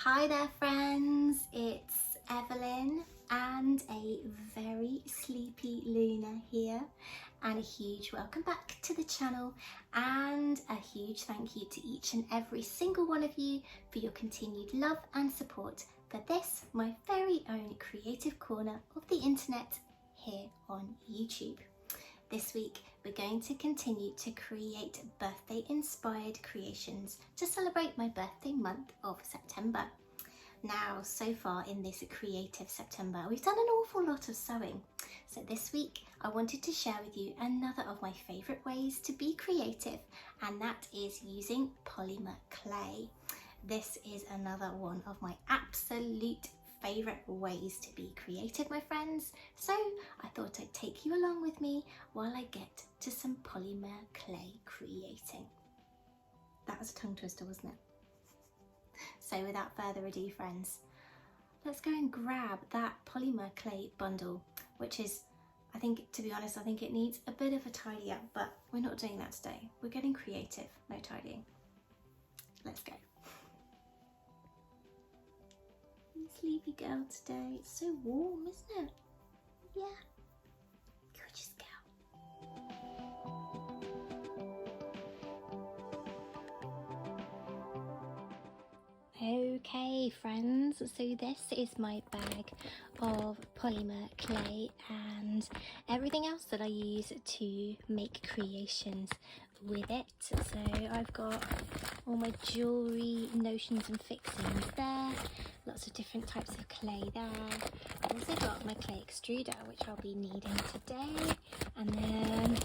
Hi there friends, it's Evelyn and a very sleepy Luna here, and a huge welcome back to the channel and a huge thank you to each and every single one of you for your continued love and support for this, my very own creative corner of the internet here on YouTube. This week we're going to continue to create birthday inspired creations to celebrate my birthday month of September. Now, so far in this creative September, we've done an awful lot of sewing. So this week I wanted to share with you another of my favourite ways to be creative, and that is using polymer clay. This is another one of my absolute favourite ways to be creative, my friends. So I thought I'd take you along with me while I get to some polymer clay creating. That was a tongue twister, wasn't it? So without further ado, friends, let's go and grab that polymer clay bundle, which is, to be honest, I think it needs a bit of a tidy up, but we're not doing that today. We're getting creative, no tidying. Let's go. Sleepy girl today. It's so warm, isn't it? Yeah. Gorgeous girl. Okay friends, so this is my bag of polymer clay and everything else that I use to make creations with it. So I've got all my jewellery notions and fixings there, lots of different types of clay there. I've also got my clay extruder, which I'll be needing today, and then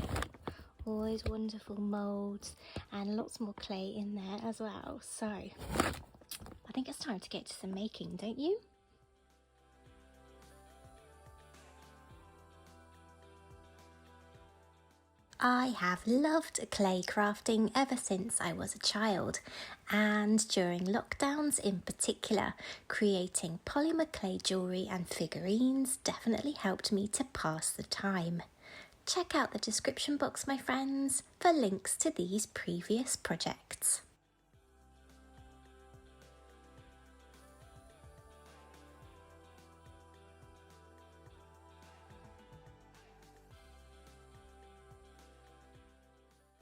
all those wonderful moulds and lots more clay in there as well. So I think it's time to get to some making, don't you? I have loved clay crafting ever since I was a child, and during lockdowns in particular, creating polymer clay jewellery and figurines definitely helped me to pass the time. Check out the description box, my friends, for links to these previous projects.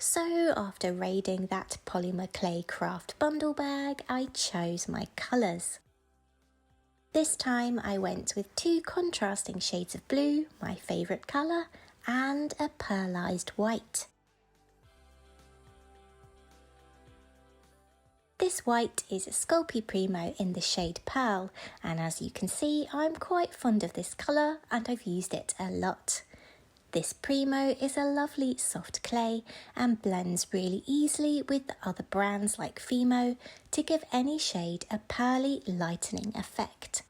So after raiding that polymer clay craft bundle bag, I chose my colours. This time I went with two contrasting shades of blue, my favourite colour, and a pearlised white. This white is Sculpey Primo in the shade Pearl, and as you can see, I'm quite fond of this colour and I've used it a lot. This Primo is a lovely soft clay and blends really easily with the other brands like Fimo to give any shade a pearly lightening effect.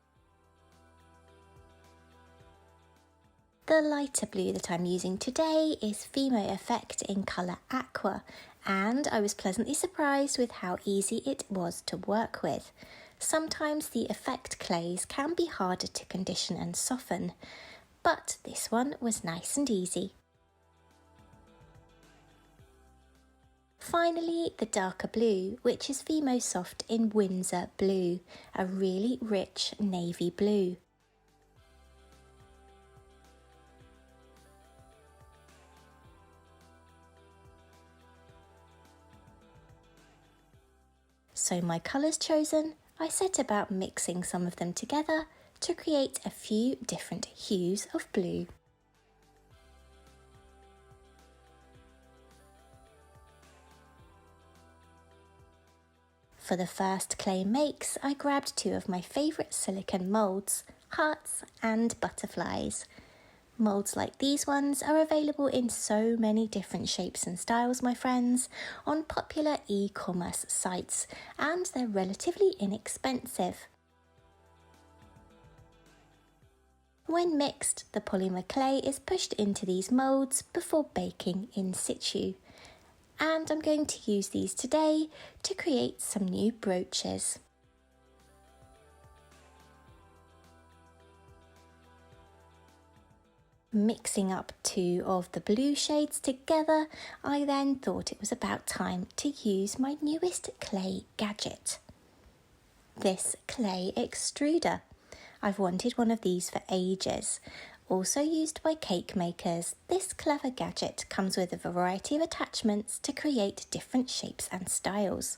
The lighter blue that I'm using today is Fimo Effect in colour Aqua, and I was pleasantly surprised with how easy it was to work with. Sometimes the effect clays can be harder to condition and soften, but this one was nice and easy. Finally, the darker blue, which is Fimo Soft in Windsor Blue, a really rich navy blue. So my colours chosen, I set about mixing some of them together to create a few different hues of blue. For the first clay makes, I grabbed two of my favourite silicone moulds, hearts and butterflies. Moulds like these ones are available in so many different shapes and styles, my friends, on popular e-commerce sites, and they're relatively inexpensive. When mixed, the polymer clay is pushed into these moulds before baking in situ. And I'm going to use these today to create some new brooches. Mixing up two of the blue shades together, I then thought it was about time to use my newest clay gadget. this clay extruder. I've wanted one of these for ages. Also used by cake makers, this clever gadget comes with a variety of attachments to create different shapes and styles.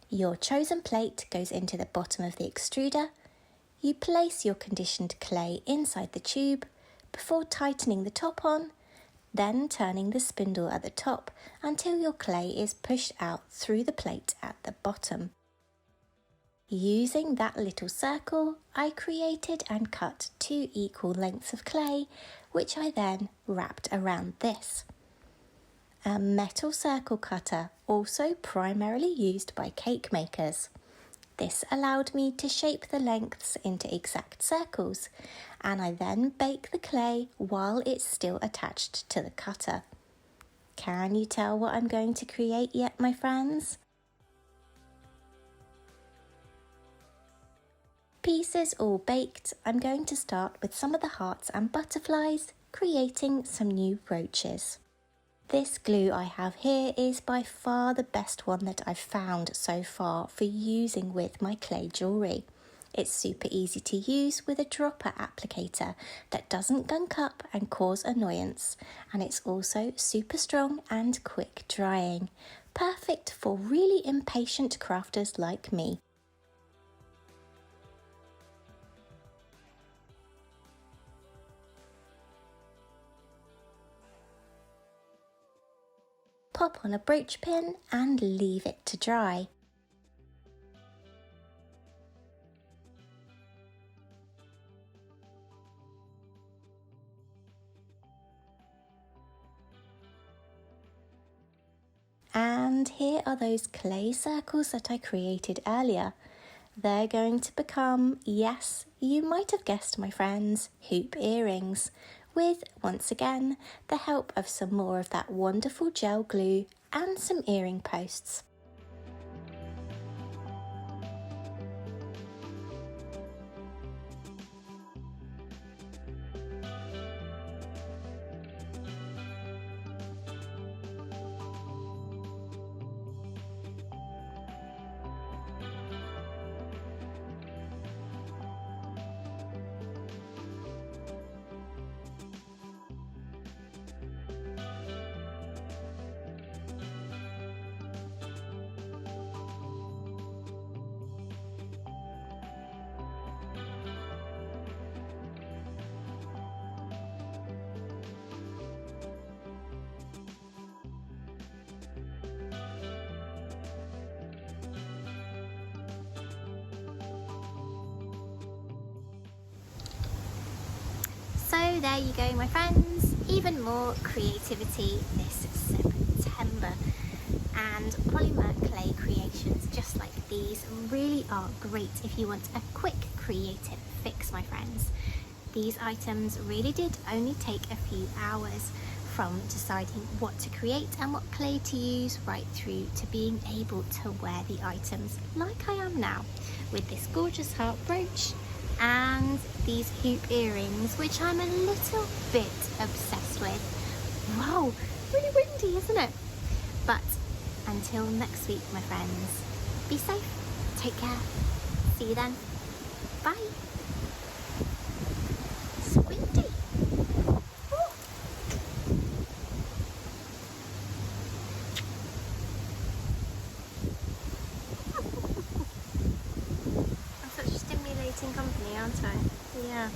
Your chosen plate goes into the bottom of the extruder. You place your conditioned clay inside the tube before tightening the top on, then turning the spindle at the top until your clay is pushed out through the plate at the bottom. Using that little circle, I created and cut 2 equal lengths of clay, which I then wrapped around this. A metal circle cutter, also primarily used by cake makers. This allowed me to shape the lengths into exact circles, and I then bake the clay while it's still attached to the cutter. Can you tell what I'm going to create yet, my friends? Pieces all baked, I'm going to start with some of the hearts and butterflies, creating some new brooches. This glue I have here is by far the best one that I've found so far for using with my clay jewellery. It's super easy to use with a dropper applicator that doesn't gunk up and cause annoyance, and it's also super strong and quick drying, perfect for really impatient crafters like me. Pop on a brooch pin and leave it to dry. And here are those clay circles that I created earlier. They're going to become, yes, you might have guessed, my friends, hoop earrings, with, once again, the help of some more of that wonderful gel glue and some earring posts. So there you go, my friends, even more creativity this September, and polymer clay creations just like these really are great if you want a quick creative fix, my friends. These items really did only take a few hours, from deciding what to create and what clay to use right through to being able to wear the items like I am now, with this gorgeous heart brooch and these hoop earrings, which I'm a little bit obsessed with. Wow, really windy, isn't it? But until next week, my friends, be safe, take care, see you then, bye. It's windy. Oh. I'm such a stimulating company, aren't I? Yeah.